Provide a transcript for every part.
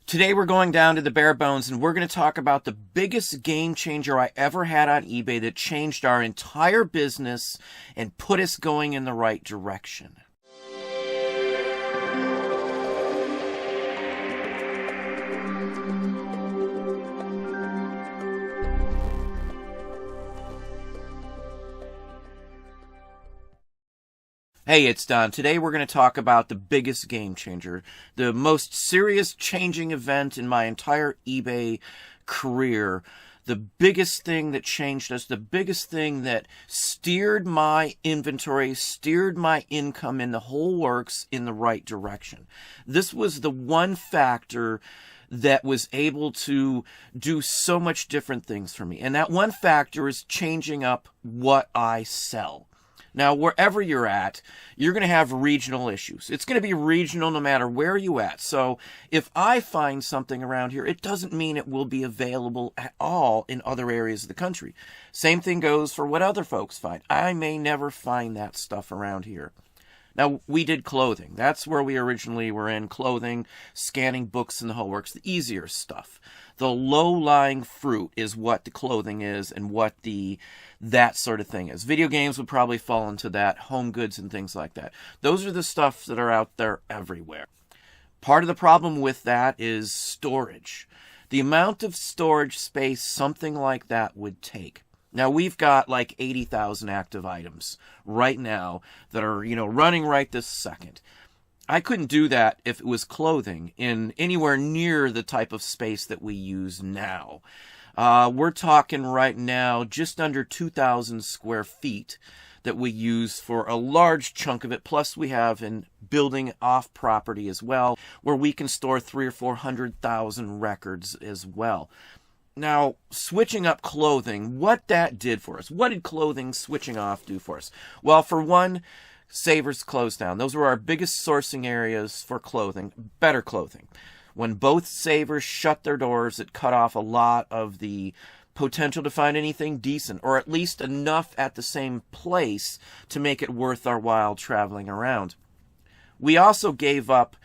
Today we're going down to the bare bones and we're going to talk about the biggest game changer I ever had on eBay that changed our entire business and put us going in the right direction. Hey, it's Don. Today we're going to talk about the biggest game changer, the most serious changing event in my entire eBay career, the biggest thing that changed us, the biggest thing that steered my inventory, steered my income in the whole works in the right direction. This was the one factor that was able to do so much different things for me. And that one factor is changing up what I sell. Now, wherever you're at, you're going to have regional issues. It's going to be regional no matter where you're at. So if I find something around here, it doesn't mean it will be available at all in other areas of the country. Same thing goes for what other folks find. I may never find that stuff around here. Now, we did clothing. That's where we originally were in, clothing, scanning books and the whole works, the easier stuff. The low-lying fruit is what the clothing is and what that sort of thing is. Video games would probably fall into that, home goods and things like that. Those are the stuff that are out there everywhere. Part of the problem with that is storage. The amount of storage space something like that would take. Now, we've got like 80,000 active items right now that are, running right this second. I couldn't do that if it was clothing in anywhere near the type of space that we use now. We're talking right now just under 2,000 square feet that we use for a large chunk of it. Plus, we have in building off property as well, where we can store 300,000 or 400,000 records as well. Now, switching up clothing, what that did for us. What did clothing switching off do for us? Well, for one, Savers closed down. Those were our biggest sourcing areas for clothing, better clothing. When both Savers shut their doors, it cut off a lot of the potential to find anything decent, or at least enough at the same place to make it worth our while traveling around. We also gave up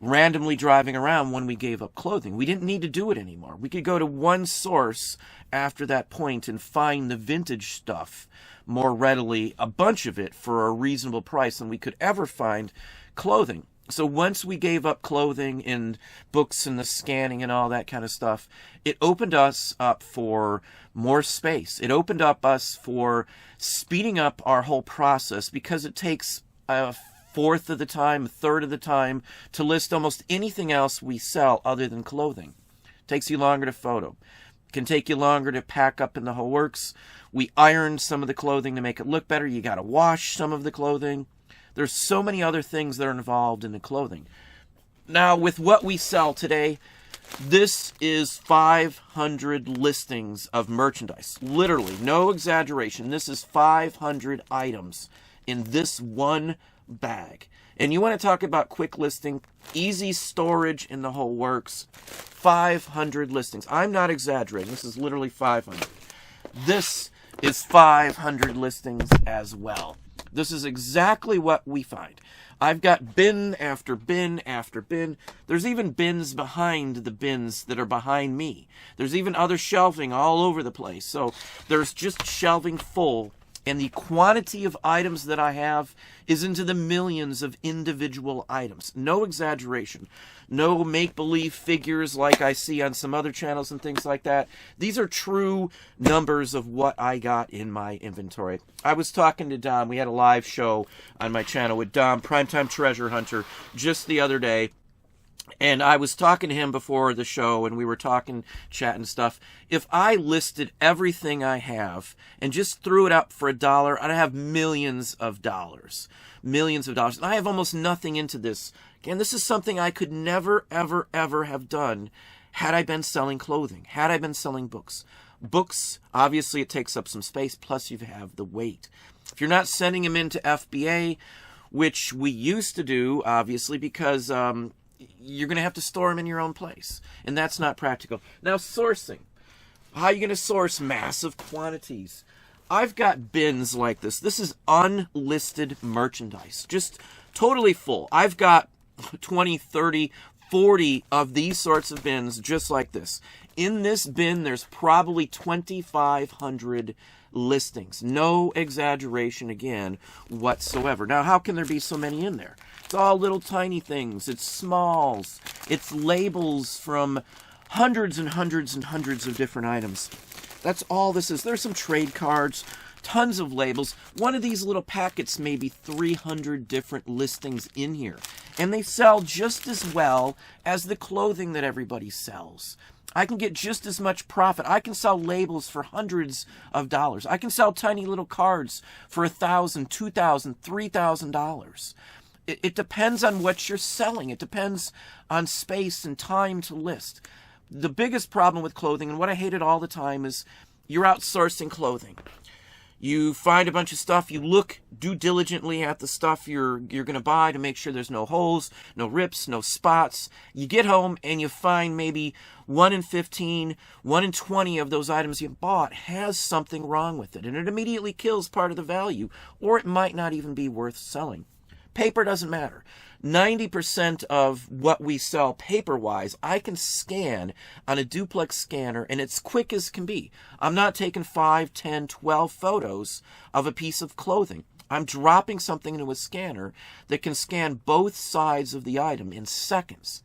randomly driving around when we gave up clothing. We didn't need to do it anymore. We could go to one source after that point and find the vintage stuff more readily, a bunch of it for a reasonable price than we could ever find clothing. So once we gave up clothing and books and the scanning and all that kind of stuff, it opened us up for more space. It opened up us for speeding up our whole process because it takes a fourth of the time, a third of the time to list almost anything else we sell other than clothing. It takes you longer to photo. It can take you longer to pack up in the whole works. We ironed some of the clothing to make it look better. You got to wash some of the clothing. There's so many other things that are involved in the clothing. Now, with what we sell today, this is 500 listings of merchandise. Literally, no exaggeration. This is 500 items in this one bag. And you want to talk about quick listing, easy storage in the whole works, 500 listings. I'm not exaggerating. This is literally 500. This is 500 listings as well. This is exactly what we find. I've got bin after bin after bin. There's even bins behind the bins that are behind me. There's even other shelving all over the place. So there's just shelving full. And the quantity of items that I have is into the millions of individual items. No exaggeration. No make-believe figures like I see on some other channels and things like that. These are true numbers of what I got in my inventory. I was talking to Dom. We had a live show on my channel with Dom, Primetime Treasure Hunter, just the other day. And I was talking to him before the show, and we were talking, chatting stuff. If I listed everything I have and just threw it up for $1, I'd have millions of dollars. Millions of dollars. And I have almost nothing into this. Again, this is something I could never, ever, ever have done had I been selling clothing, had I been selling books. Books, obviously, it takes up some space, plus you have the weight. If you're not sending them into FBA, which we used to do, obviously, because you're going to have to store them in your own place. And that's not practical. Now, sourcing. How are you going to source massive quantities? I've got bins like this. This is unlisted merchandise. Just totally full. I've got 20, 30, 40 of these sorts of bins just like this. In this bin, there's probably 2,500 listings. No exaggeration again whatsoever. Now, how can there be so many in there? It's all little tiny things. It's smalls. It's labels from hundreds and hundreds and hundreds of different items. That's all this is. There's some trade cards, tons of labels. One of these little packets may be 300 different listings in here. And they sell just as well as the clothing that everybody sells. I can get just as much profit. I can sell labels for hundreds of dollars. I can sell tiny little cards for $1,000, $2,000, $3,000. It depends on what you're selling. It depends on space and time to list. The biggest problem with clothing, and what I hate it all the time, is you're outsourcing clothing. You find a bunch of stuff, you do diligently at the stuff you're going to buy to make sure there's no holes, no rips, no spots. You get home and you find maybe 1 in 15, 1 in 20 of those items you bought has something wrong with it. And it immediately kills part of the value, or it might not even be worth selling. Paper doesn't matter. 90% of what we sell paper-wise, I can scan on a duplex scanner, and it's quick as can be. I'm not taking 5, 10, 12 photos of a piece of clothing. I'm dropping something into a scanner that can scan both sides of the item in seconds.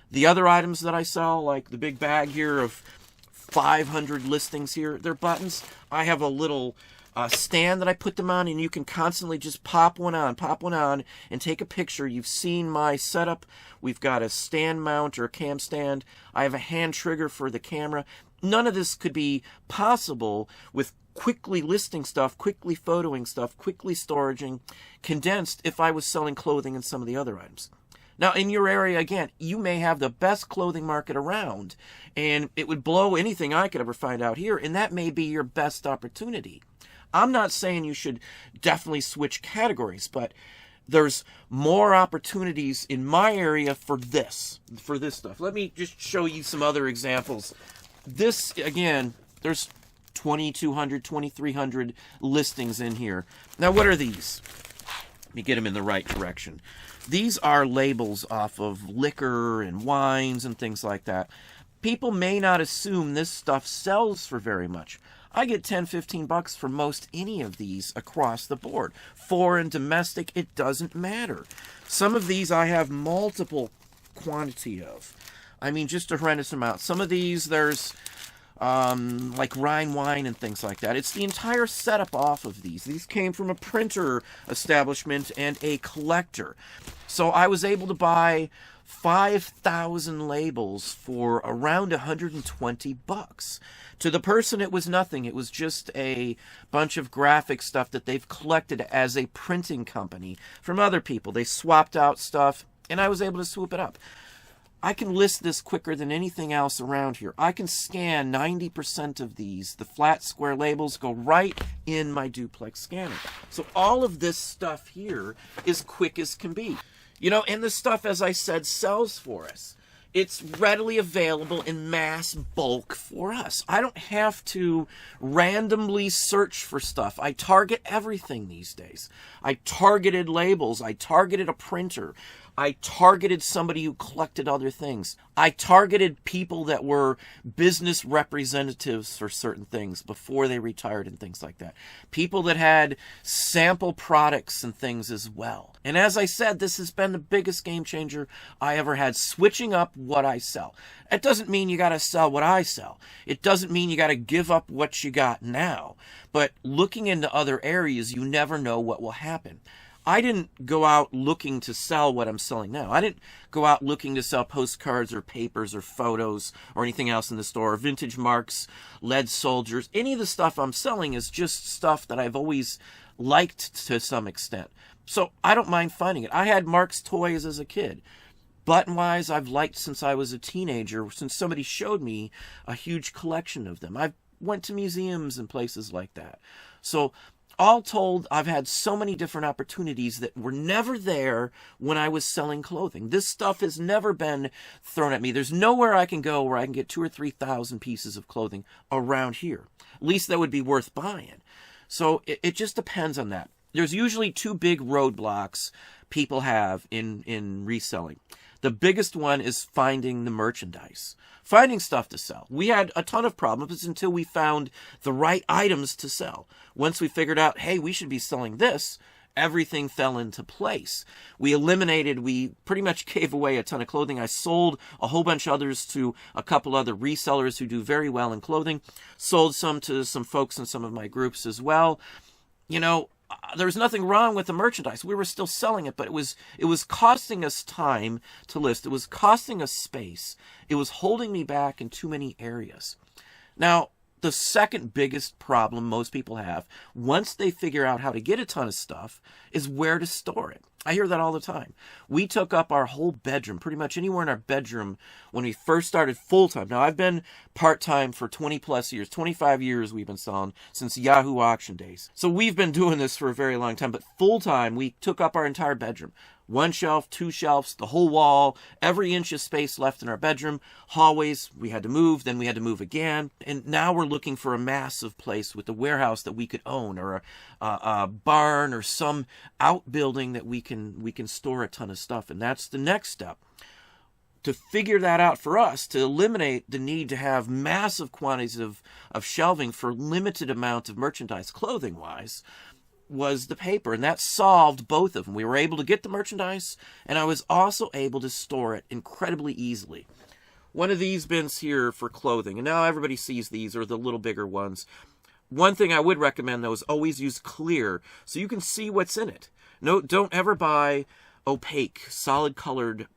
The other items that I sell, like the big bag here of 500 listings here, they're buttons. I have a little stand that I put them on, and you can constantly just pop one on, and take a picture. You've seen my setup. We've got a stand mount or a cam stand. I have a hand trigger for the camera. None of this could be possible with quickly listing stuff, quickly photoing stuff, quickly storaging, condensed if I was selling clothing and some of the other items. Now, in your area, again, you may have the best clothing market around, and it would blow anything I could ever find out here, and that may be your best opportunity. I'm not saying you should definitely switch categories, but there's more opportunities in my area for this stuff. Let me just show you some other examples. This, again, there's 2,200, 2,300 listings in here. Now, what are these? Let me get them in the right direction. These are labels off of liquor and wines and things like that. People may not assume this stuff sells for very much. I get 10, 15 bucks for most any of these across the board. Foreign, domestic, it doesn't matter. Some of these I have multiple quantity of. I mean, just a horrendous amount. Some of these, there's like Rhine wine and things like that. It's the entire setup off of these. These came from a printer establishment and a collector. So I was able to buy 5,000 labels for around 120 bucks. To the person, it was nothing. It was just a bunch of graphic stuff that they've collected as a printing company from other people. They swapped out stuff, and I was able to swoop it up. I can list this quicker than anything else around here. I can scan 90% of these. The flat square labels go right in my duplex scanner. So all of this stuff here is quick as can be. You know, and this stuff, as I said, sells for us. It's readily available in mass bulk for us. I don't have to randomly search for stuff. I target everything these days. I targeted labels. I targeted a printer. I targeted somebody who collected other things. I targeted people that were business representatives for certain things before they retired and things like that. People that had sample products and things as well. And as I said, this has been the biggest game changer I ever had, switching up what I sell. It doesn't mean you got to sell what I sell. It doesn't mean you got to give up what you got now. But looking into other areas, you never know what will happen. I didn't go out looking to sell what I'm selling now. I didn't go out looking to sell postcards or papers or photos or anything else in the store, vintage marks, lead soldiers. Any of the stuff I'm selling is just stuff that I've always liked to some extent. So I don't mind finding it. I had Mark's toys as a kid. Button-wise, I've liked since I was a teenager, since somebody showed me a huge collection of them. I went to museums and places like that. So all told, I've had so many different opportunities that were never there when I was selling clothing. This stuff has never been thrown at me. There's nowhere I can go where I can get 2,000 or 3,000 pieces of clothing around here. At least that would be worth buying. So it just depends on that. There's usually two big roadblocks people have in reselling. The biggest one is finding the merchandise, finding stuff to sell. We had a ton of problems until we found the right items to sell. Once we figured out, hey, we should be selling this, everything fell into place. We pretty much gave away a ton of clothing. I sold a whole bunch of others to a couple other resellers who do very well in clothing. Sold some to some folks in some of my groups as well. There was nothing wrong with the merchandise. We were still selling it, but it was costing us time to list. It was costing us space. It was holding me back in too many areas. Now, the second biggest problem most people have, once they figure out how to get a ton of stuff, is where to store it. I hear that all the time. We took up our whole bedroom, pretty much anywhere in our bedroom, when we first started full-time. Now, I've been part-time for 20-plus years. 25 years we've been selling, since Yahoo auction days. So we've been doing this for a very long time. But full-time, we took up our entire bedroom. 1 shelf, 2 shelves, the whole wall, every inch of space left in our bedroom. Hallways, we had to move, then we had to move again. And now we're looking for a massive place with a warehouse that we could own, or a barn, or some outbuilding that we can store a ton of stuff. And that's the next step. To figure that out for us, to eliminate the need to have massive quantities of shelving for limited amount of merchandise, clothing-wise, was the paper, and that solved both of them. We were able to get the merchandise, and I was also able to store it incredibly easily. One of these bins here for clothing, and now everybody sees these, or the little bigger ones. One thing I would recommend, though, is always use clear, so you can see what's in it. No, don't ever buy opaque, solid-colored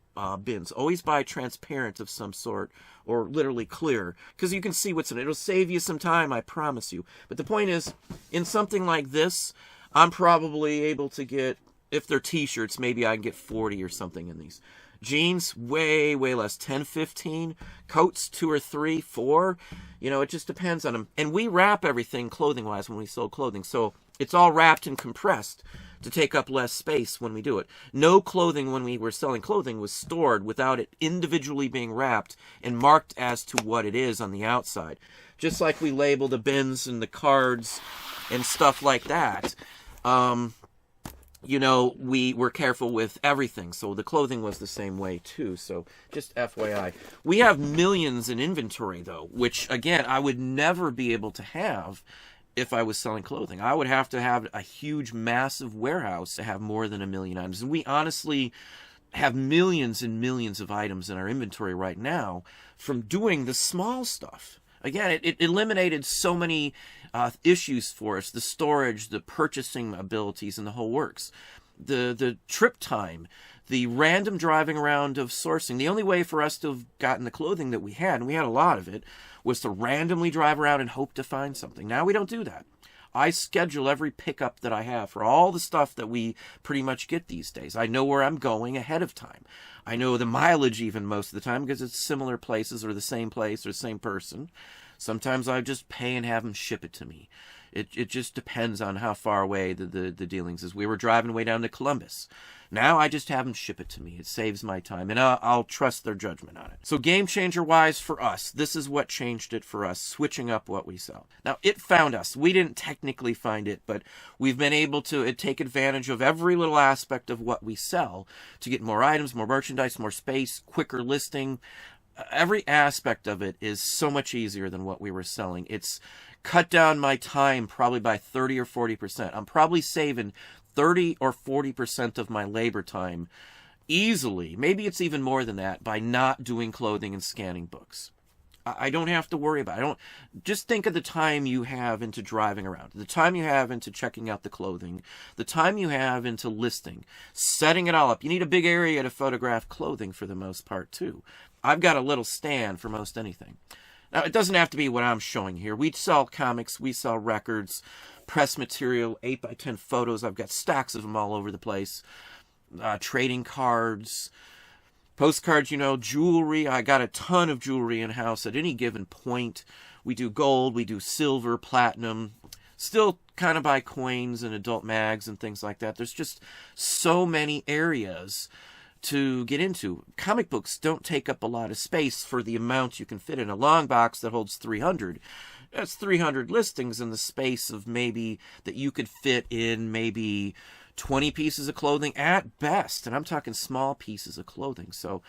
bins. Always buy transparent of some sort, or literally clear, because you can see what's in it. It'll save you some time, I promise you. But the point is, in something like this, I'm probably able to get, if they're t-shirts, maybe I can get 40 or something in these. Jeans, way, way less, 10, 15. Coats, 2 or 3, 4. It just depends on them. And we wrap everything clothing-wise when we sell clothing, so it's all wrapped and compressed to take up less space when we do it. No clothing when we were selling clothing was stored without it individually being wrapped and marked as to what it is on the outside. Just like we label the bins and the cards and stuff like that. We were careful with everything, so the clothing was the same way too. So just FYI. We have millions in inventory, though, which, again, I would never be able to have if I was selling clothing. I would have to have a huge, massive warehouse to have more than 1 million items. And we honestly have millions and millions of items in our inventory right now from doing the small stuff. Again, it eliminated so many issues for us. The storage, the purchasing abilities, and the whole works. The trip time, the random driving around of sourcing. The only way for us to have gotten the clothing that we had, and we had a lot of it, was to randomly drive around and hope to find something. Now we don't do that. I schedule every pickup that I have for all the stuff that we pretty much get these days. I know where I'm going ahead of time. I know the mileage even most of the time because it's similar places or the same place or the same person. Sometimes I just pay and have them ship it to me. It just depends on how far away the dealings is. We were driving way down to Columbus. Now I just have them ship it to me. It saves my time, and I'll trust their judgment on it. So game changer-wise for us, this is what changed it for us, switching up what we sell. Now, it found us. We didn't technically find it, but we've been able to take advantage of every little aspect of what we sell to get more items, more merchandise, more space, quicker listing. Every aspect of it is so much easier than what we were selling. It's cut down my time probably by 30 or 40%. I'm probably saving 30 or 40% of my labor time easily. Maybe it's even more than that by not doing clothing and scanning books. I don't have to worry about it. Just think of the time you have into driving around, the time you have into checking out the clothing, the time you have into listing, setting it all up. You need a big area to photograph clothing for the most part too. I've got a little stand for most anything. Now, it doesn't have to be what I'm showing here. We sell comics, we sell records, press material, 8x10 photos. I've got stacks of them all over the place. Trading cards, postcards, jewelry. I got a ton of jewelry in-house at any given point. We do gold, we do silver, platinum. Still kind of buy coins and adult mags and things like that. There's just so many areas to get into. Comic books don't take up a lot of space for the amount you can fit in. A long box that holds 300. That's 300 listings in the space of maybe that you could fit in maybe 20 pieces of clothing at best, and I'm talking small pieces of clothing. So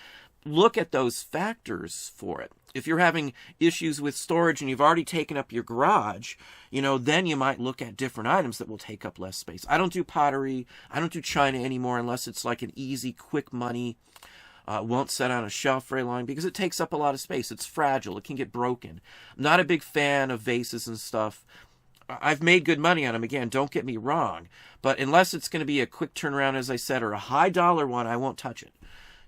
look at those factors for it. If you're having issues with storage and you've already taken up your garage, then you might look at different items that will take up less space. I don't do pottery. I don't do china anymore unless it's like an easy, quick money. Won't set on a shelf very long because it takes up a lot of space. It's fragile. It can get broken. I'm not a big fan of vases and stuff. I've made good money on them. Again, don't get me wrong. But unless it's going to be a quick turnaround, as I said, or a high dollar one, I won't touch it.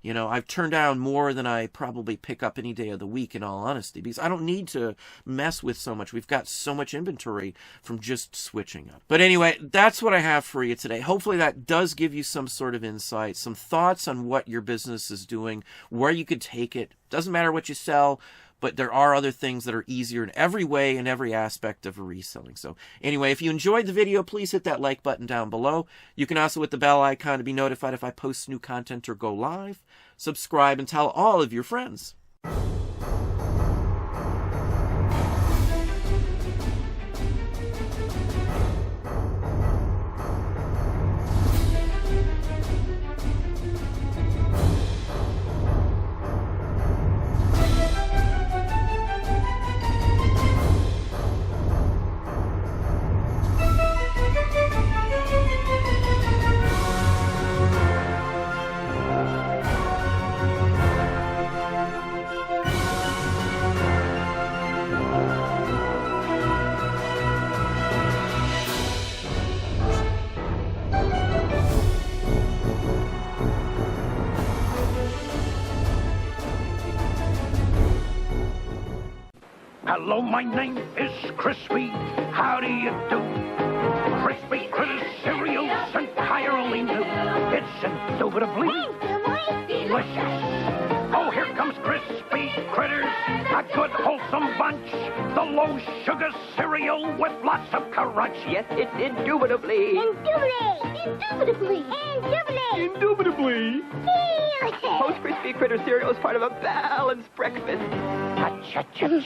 I've turned down more than I probably pick up any day of the week, in all honesty, because I don't need to mess with so much. We've got so much inventory from just switching up. But anyway, that's what I have for you today. Hopefully that does give you some sort of insight, some thoughts on what your business is doing, where you could take it. Doesn't matter what you sell, but there are other things that are easier in every way, in every aspect of reselling. So anyway, if you enjoyed the video, please hit that like button down below. You can also hit the bell icon to be notified if I post new content or go live. Subscribe and tell all of your friends. Hello, my name is Crispy. How do you do? Crispy Critter cereal entirely new. It's indubitably delicious. Oh, here comes Crispy Critters, a good wholesome bunch. The low sugar cereal with lots of crunch. Yes, it's indubitably. Indubitably. Post Crispy Critter cereal is part of a balanced breakfast. Cha-cha-cha.